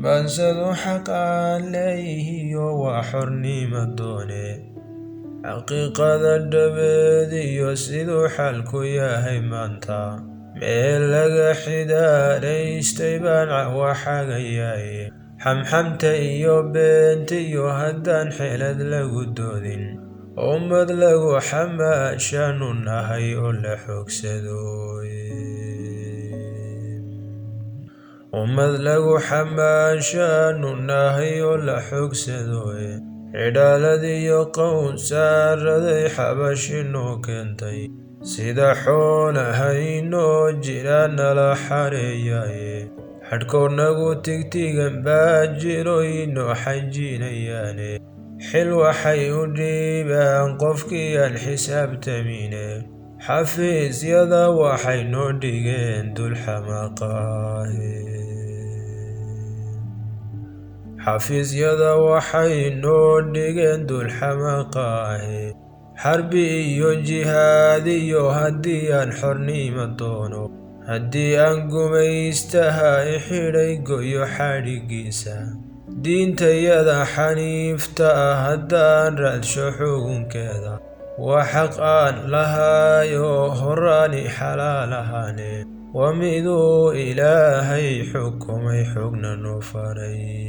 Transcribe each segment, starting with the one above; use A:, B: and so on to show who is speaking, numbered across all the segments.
A: maansadu xaqaan leeyihiyo waa xornimo doone xaqiiqada dhabeed iyo siduu xaalku yahay maanta meel laga xidaaraystay baan waxagayaaye xamxamta iyo beenta iyo haddaan xeelad lagu doodin ummad lagu xamaashaanu nahay oo la xoogsado ummad lagu xamaashaanu nahay oo la xoogsado cidhaaladiyo qowsaaraday xabashinoo keentay sida xoolahaynoo jira nala xareeyaye xadhkoonagu tigtigan baa jiro inoo xajinayaane xil waxay u dhiibaan qofkii aan xisaabtamine xafiisyada waxay noo dhigeen dulxamaqaahe xafiisyada waxay noo dhigeen dulxamaqaahe xarbi iyo jihaad iyo haddii aan xornimo doono haddii aan gumaystaha xidhay goyo xadhigiisa diintayada xaniifta ah haddaan raadsho xugunkeeda waa xaq aan lahaayo horaani xalaal ahaane waa miduu ilaahay xukumay xogna noo faraye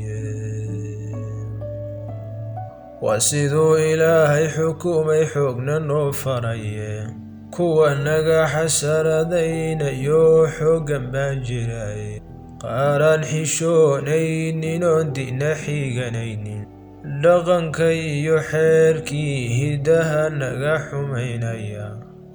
A: waa siduu ilaahay xukumay xogna noo faraye kuwa naga xasaradaynayo xoogan baa jiray qaaraan xishoonaynin oon dina xiganaynin dhaqanka iyo xeerkii hiddaha naga xumaynaya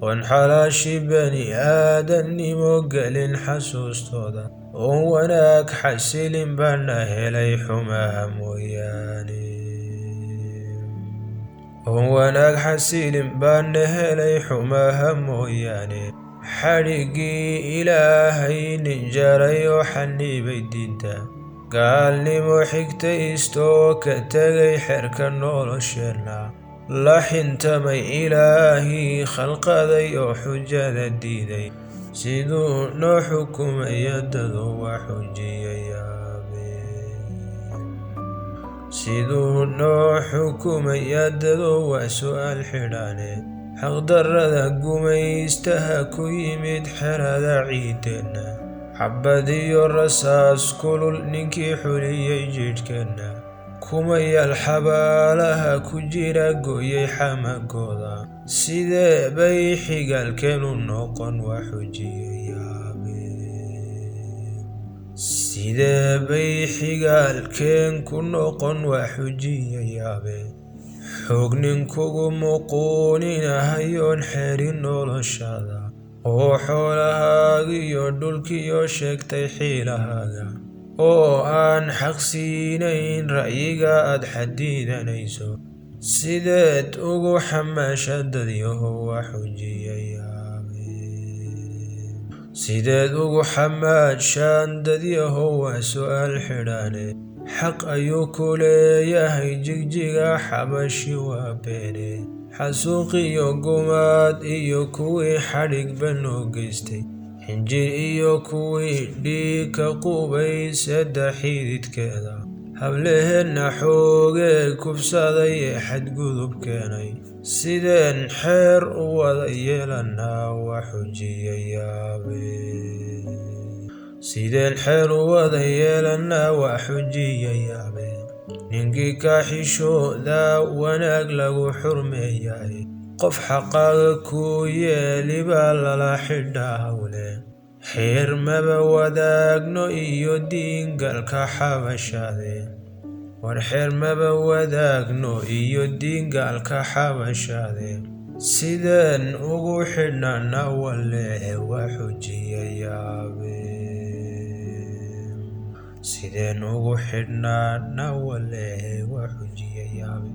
A: oon xalaashi bani aadannimo gelin xasuustooda oon wanaag xasilin baana helay xumaha mooyaane oon wanaag xasilin baana helay xumaha mooyaane xadhiggii ilaahay nin jaray oo xanibay diinta gaalnimo xigtaystoo ka tegay xerka nolosheenna la xintamay ilaahii khalqaday oo xujada diiday siduu noo xukumaya dadu waa xujiyayaabe siduu noo xukumaya dadu waa su'aal xidhaane xaqdarrada gumaystaha ku yimid xerada ciideenna xabad iyo rasaas kulul ninkii xuliyey jidhkeenna kumayaal xabaalaha ku jira gooyay xamagooda sidee bay xigaalkeenu noqon waa xujiyayaabe sidee bay xigaalkeen ku noqon waa xujiyayaabe xoog ninkugu muquuninahayoon xerin noloshada oo xoolahaagiyo dhulkiyo sheegtay xiilahaaga oo aan xaqsiinayn ra'yiga aad xadidanayso sideed ugu xamaasha dadyaho waa xujiyayaabe sideed ugu xamaashaan dadyaho waa su'aal xidhaane xaq ayuu ku leeyahay jigjiga xabashi waa beene xasuuqiyo gumaad iyo kuwii xadhigba noo geystay xinjir iyo kuwii dhiig ka qubay saddex xididkeeda hableheenna xoogee kufsaday ee xadgudub keenay sideen xeer u wada yeelannaa waa xujiyayaabe sideen xeer u wada yeelannaa waa xujiyayaabe ninkii ka xishooda wanaag lagu xurmeeyaay qof xaqaaga ku yeeli baa lala xidhaa hawle xeer maba wadaagno iyo diingalka xabashaade war xeer maba wadaagno iyo diingaalka xabashaade sideen ugu xidhnana wale waa xujiyayaabe sideen ugu xidhnaana wale waa xujiyayaabe